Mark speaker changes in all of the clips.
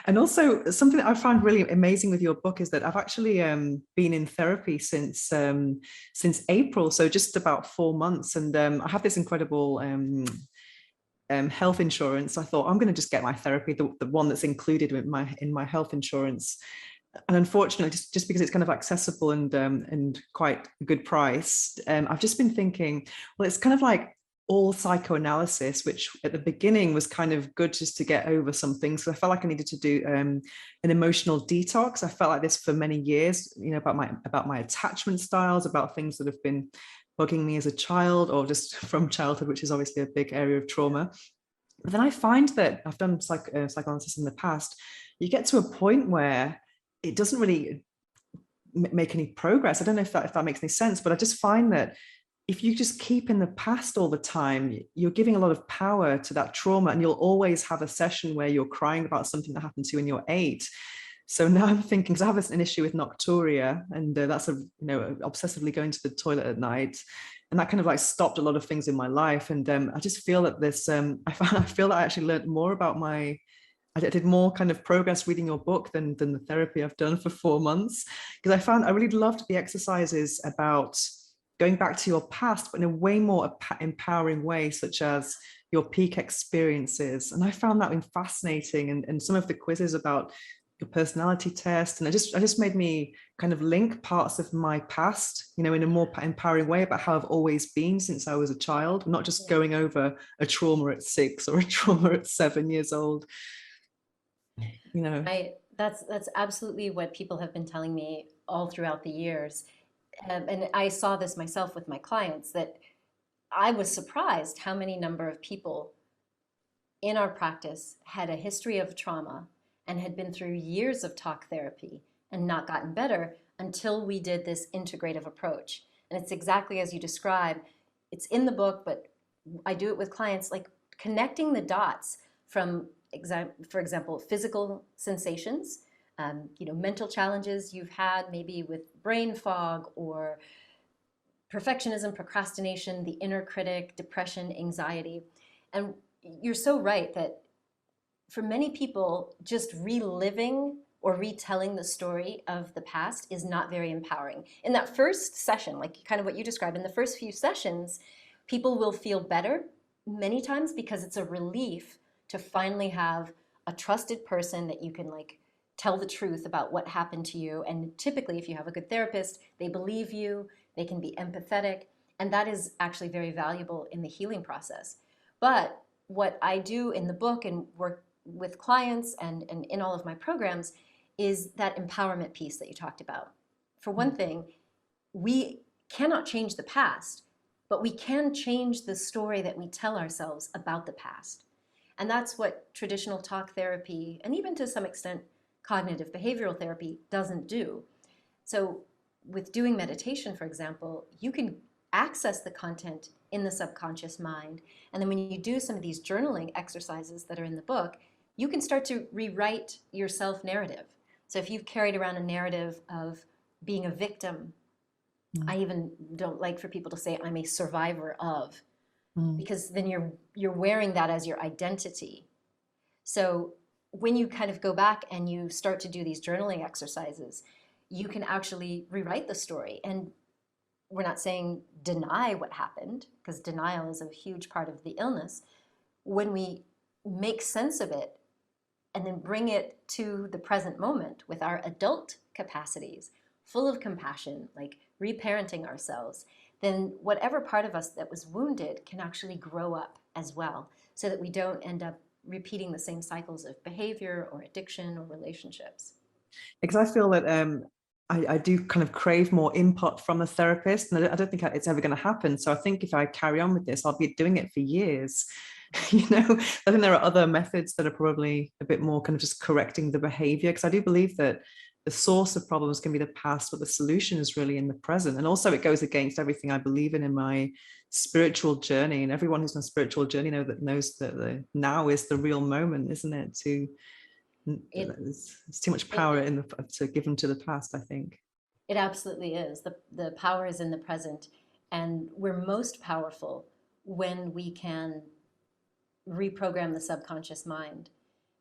Speaker 1: And also something that I find really amazing with your book is that I've actually been in therapy since April, so just about 4 months, and I have this incredible health insurance. I thought I'm going to just get my therapy, the one that's included in my health insurance. And unfortunately, just because it's kind of accessible and quite a good price, I've just been thinking, well, it's kind of like all psychoanalysis, which at the beginning was kind of good just to get over some things. So I felt like I needed to do an emotional detox. I felt like this for many years, about my attachment styles, about things that have been bugging me as a child or just from childhood, which is obviously a big area of trauma. But then I find that I've done psychoanalysis in the past. You get to a point where it doesn't really make any progress. I don't know if that makes any sense, but I just find that if you just keep in the past all the time, you're giving a lot of power to that trauma, and you'll always have a session where you're crying about something that happened to you when you're 8. So now I'm thinking, because I have an issue with nocturia, and that's obsessively going to the toilet at night, and that kind of like stopped a lot of things in my life. And I just feel that I feel that I actually learned more about I did more kind of progress reading your book than the therapy I've done for 4 months, because I really loved the exercises about going back to your past, but in a way more empowering way, such as your peak experiences. And I found that fascinating, and some of the quizzes about your personality test, and it just made me kind of link parts of my past, in a more empowering way about how I've always been since I was a child, not just going over a trauma at 6 or a trauma at 7 years old.
Speaker 2: That's absolutely what people have been telling me all throughout the years. And I saw this myself with my clients, that I was surprised how many number of people in our practice had a history of trauma and had been through years of talk therapy and not gotten better until we did this integrative approach. And it's exactly as you describe. It's in the book, but I do it with clients, like connecting the dots from, for example, physical sensations, mental challenges you've had maybe with brain fog or perfectionism, procrastination, the inner critic, depression, anxiety. And you're so right that for many people, just reliving or retelling the story of the past is not very empowering. In that first session, like kind of what you described, in the first few sessions, people will feel better many times because it's a relief to finally have a trusted person that you can like tell the truth about what happened to you. And typically, if you have a good therapist, they believe you, they can be empathetic, and that is actually very valuable in the healing process. But what I do in the book and work with clients and in all of my programs is that empowerment piece that you talked about. For one thing, we cannot change the past, but we can change the story that we tell ourselves about the past. And that's what traditional talk therapy, and even to some extent cognitive behavioral therapy, doesn't do. So with doing meditation, for example, you can access the content in the subconscious mind. And then when you do some of these journaling exercises that are in the book, you can start to rewrite your self-narrative. So if you've carried around a narrative of being a victim, I even don't like for people to say I'm a survivor of, because then you're wearing that as your identity. So when you kind of go back and you start to do these journaling exercises, you can actually rewrite the story. And we're not saying deny what happened, because denial is a huge part of the illness. When we make sense of it and then bring it to the present moment with our adult capacities, full of compassion, like reparenting ourselves, then whatever part of us that was wounded can actually grow up as well, so that we don't end up repeating the same cycles of behavior or addiction or relationships.
Speaker 1: Because I feel that I do kind of crave more input from a therapist, and I don't think it's ever going to happen. So I think if I carry on with this, I'll be doing it for years. I think there are other methods that are probably a bit more kind of just correcting the behavior, because I do believe that the source of problems can be the past, but the solution is really in the present. And also it goes against everything I believe in my spiritual journey. And everyone who's on a spiritual journey knows that the now is the real moment, isn't it? It's too much power to give them to the past, I think.
Speaker 2: It absolutely is. The power is in the present, and we're most powerful when we can reprogram the subconscious mind.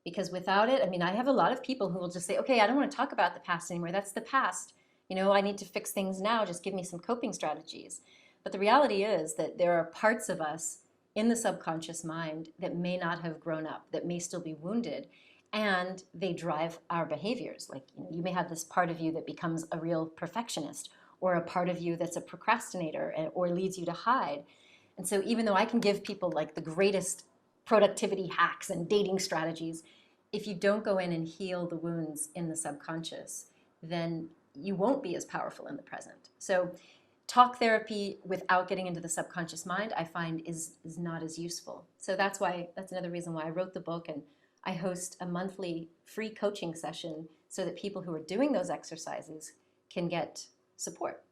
Speaker 2: Because without it, I mean, I have a lot of people who will just say, okay, I don't want to talk about the past anymore. That's the past. You know, I need to fix things now. Just give me some coping strategies. But the reality is that there are parts of us in the subconscious mind that may not have grown up, that may still be wounded, and they drive our behaviors. Like, you know, you may have this part of you that becomes a real perfectionist, or a part of you that's a procrastinator, or leads you to hide. And so even though I can give people like the greatest productivity hacks and dating strategies, if you don't go in and heal the wounds in the subconscious, then you won't be as powerful in the present. So talk therapy without getting into the subconscious mind, I find is not as useful. So that's another reason why I wrote the book, and I host a monthly free coaching session so that people who are doing those exercises can get support.